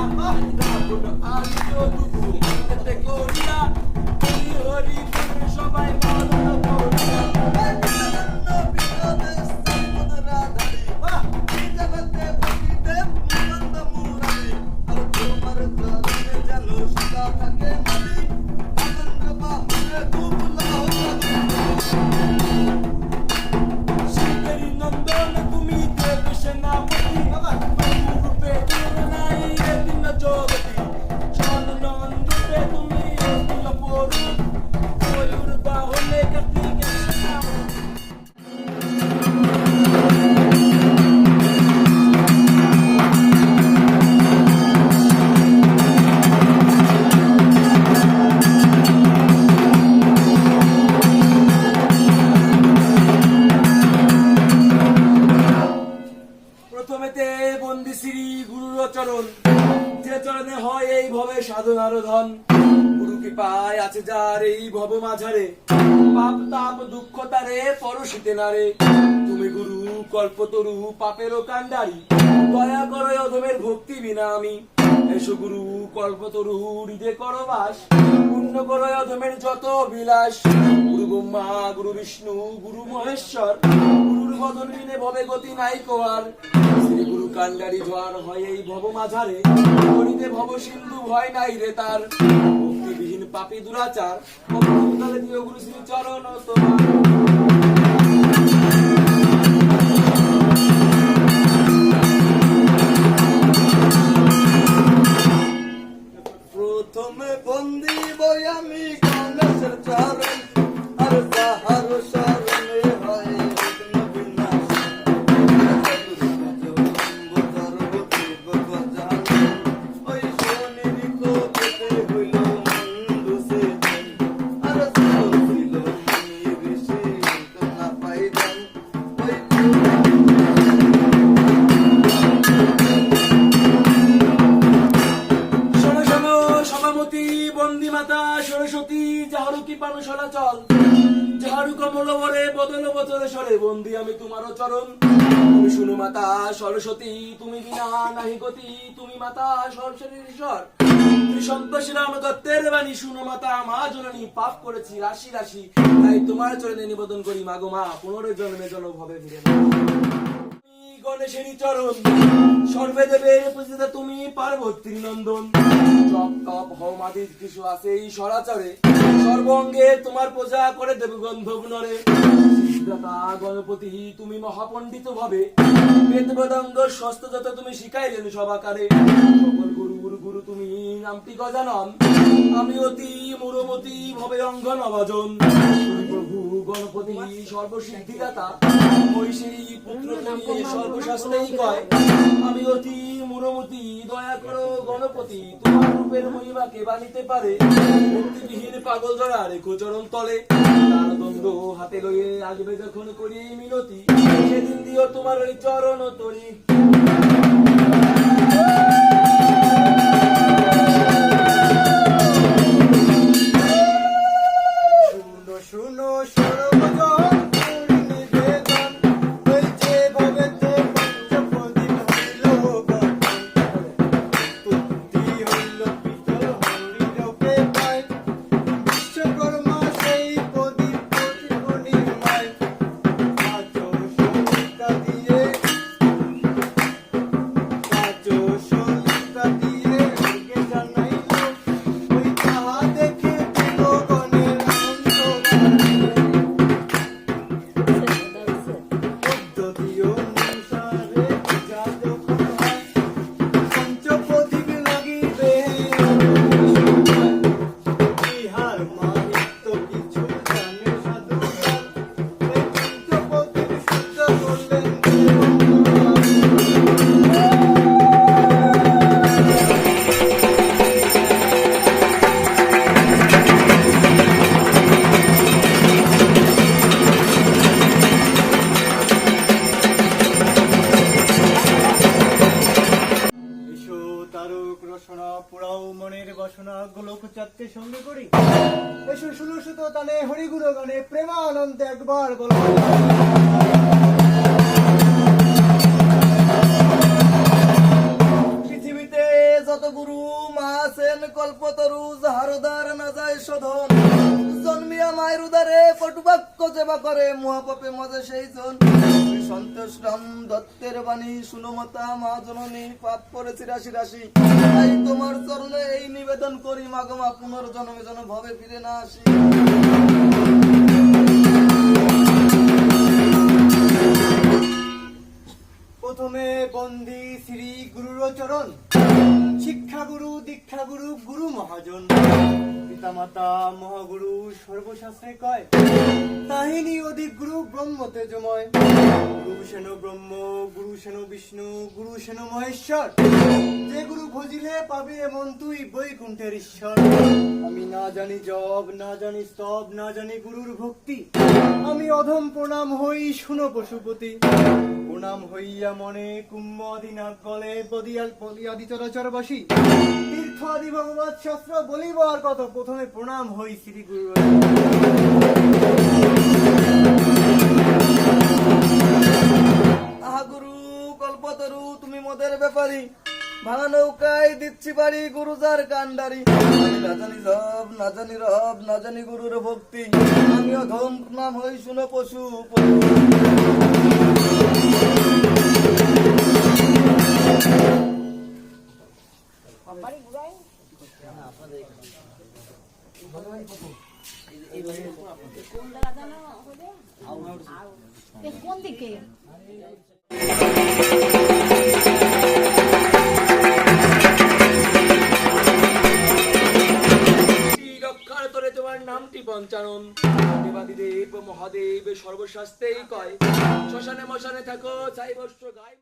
রাবণ আলিও দুঃখ এতে করিয়া হরি হরি বলে সবাই পালন করিয়া সাধনার ধন গুরু কৃপায় আছে যার এই ভব মাঝারে পাপ তাপ দুঃখ তারে পরশিতে নারে তুমি গুরু কল্পতরু পাপেরও কান্ডারি দয়া করো অধমের ভক্তি বিনা আমি এসো গুরু কল্পতরু হৃদে করো বাস পূর্ণ করো অধমের যত বিলাস গুরু ব্রহ্মা গুরু বিষ্ণু গুরু মহেশ্বর গুরুর বদন বিনে ভবে গতি নাই কোয়ার শ্রী গুরু কান্ডারি জোয়ার হয় এই ভব মাঝারে করিতে ভব সিন্ধু ভয় নাই রে তার ভক্তিবিহীন পাপী দুরাচার কবলে দিও গুরু শ্রী চরণ তোমার প্রথমে বন্দি বই আমি গণেশের চরণ আর তাহার শরণে হয় বিনাশ ওই শনির কোপেতে হইল মন্দু সে আর ছিল ঋষি না পাইলাম ওই বন্দী মাতা সরস্বতী যাহারু কি পানু চলাচল যাহারু কমল বরে বদল বচরে সরে বন্দী আমি তোমারও চরণ তুমি শুনো মাতা সরস্বতী তুমি বিনা নাহি গতি তুমি মাতা সর্বশরীর ঈশ্বর ত্রিসন্তোষী রাম দত্তের বাণী শুনো মাতা মা জননী পাপ করেছি রাশি রাশি তাই তোমার চরণে নিবেদন করি মাগো মা পুনর্জন্মে জল ভবে ফিরে গণেশেরই চরণ সর্বে দেবের পূজিত তুমি পার্বতীর নন্দন জপ তপ হোম আদি কিছু আছে এই সরাচরে সর্বঙ্গে তোমার পূজা করে দেব গন্ধব নরে সিদ্ধাতা গণপতি তুমি মহাপণ্ডিত ভাবে বেদ বেদাঙ্গ শস্ত্র যত তুমি শিখাইলেন সবাকারে সকল গুরুর গুরু তুমি নামটি গজানন আমি অতি মুরমতি ভবে অঙ্গ নভজন প্রভু গণপতি সর্বসিদ্ধিদাতা ওই সেই পুত্র তুমি সর্বশাস্ত্রেই কয় আমি অতি মুরমতি দয়া করো গণপতি তোমার রূপের মহিমাকে বানিতে পারে ভক্তিবিহীন পাগল জড়া রেখো চরণ তলে তার দ্বন্দ্ব হাতে লইয়ে আসবে যখন করি মিনতি সেদিন দিও তোমার ওই চরণ তরি শুনো শুনো সর্বজন নিবেদন ওই যে ভবেতে পঞ্চপদী হইল তুতি হইল পিতল হরিরূপে পায় বিশ্বকর্মা সেই প্রদীপ প্রতিগুণীর মায় সাজো সলিতা দিয়ে আগে জানাইল ওই তাহা দেখে গণের পদ্ধতিও অনুসারে যা যখন হয় পঞ্চপদীপ লাগিবে ইহার মাহিত্য কিছু জানে সাধুরা ওই পঞ্চপদীপ শুদ্ধ করলেন এসো তারক রসনা পুরাও মনের বাসনা গোলক চারটে সঙ্গে করি এসো সুলসিত তানে হরিগুণ গানে প্রেমানন্দে একবার বলো পৃথিবীতে যত গুরু মা আছেন কল্পতরু যাহারদার না যায় শোধন জন্মিয়া মায়ের উদারে কটুবাক্য যেবা করে মহাপাপে মজে সেই জন সন্তোষ রাম দত্তের বাণী সুনমতা মা জননী পাপ করেছি রাশি রাশি তাই তোমার চরণে এই নিবেদন করি মাগমা পুনর্জন্মে যেন ভবে ফিরে না আসি। প্রথমে বন্দি শ্রী গুরুর চরণ, শিক্ষা গুরু দীক্ষা গুরু গুরু মহাজন, পিতামাতা মহাগুরু সর্বশাস্ত্রে কয় তাহিনী অধিক গুরু ব্রহ্ম তেজময়, গুরু সেন ব্রহ্ম গুরু সেন বিষ্ণু গুরু সেন মহেশ্বর, যে গুরু ভজিলে পাবে এমন তুই বৈকুণ্ঠের ঈশ্বর। আমি না জানি জব না জানি স্তব না জানি গুরুর ভক্তি, আমি অধম প্রণাম হই শুনো পশুপতি, প্রণাম হইয়া মনে কুম্ভ আদি নাগ গলে বদিয়াল বলি আদি চরাচর বাসী, তীর্থ আদি ভগবত শাস্ত্র বলিব আর কত, প্রথমে প্রণাম হই শ্রী গুরু। আহা গুরু কল্পতরু তুমি মোদের ব্যাপারী, ভাঙা নৌকায় দিচ্ছি বাড়ি গুরু যার কান্ডারি, আমি না জানি জব না জানি রব না জানি গুরুর ভক্তি, আমি অধম নাম হই শুনো পশু কোন দিকে রক্ষার তরে তোমার নামটি পঞ্চানন, দেবাদিদেব মহাদেব সর্বশাস্ত্রেই কয় শ্মশানে মশানে থাকো চাই বস্ত্র গায়।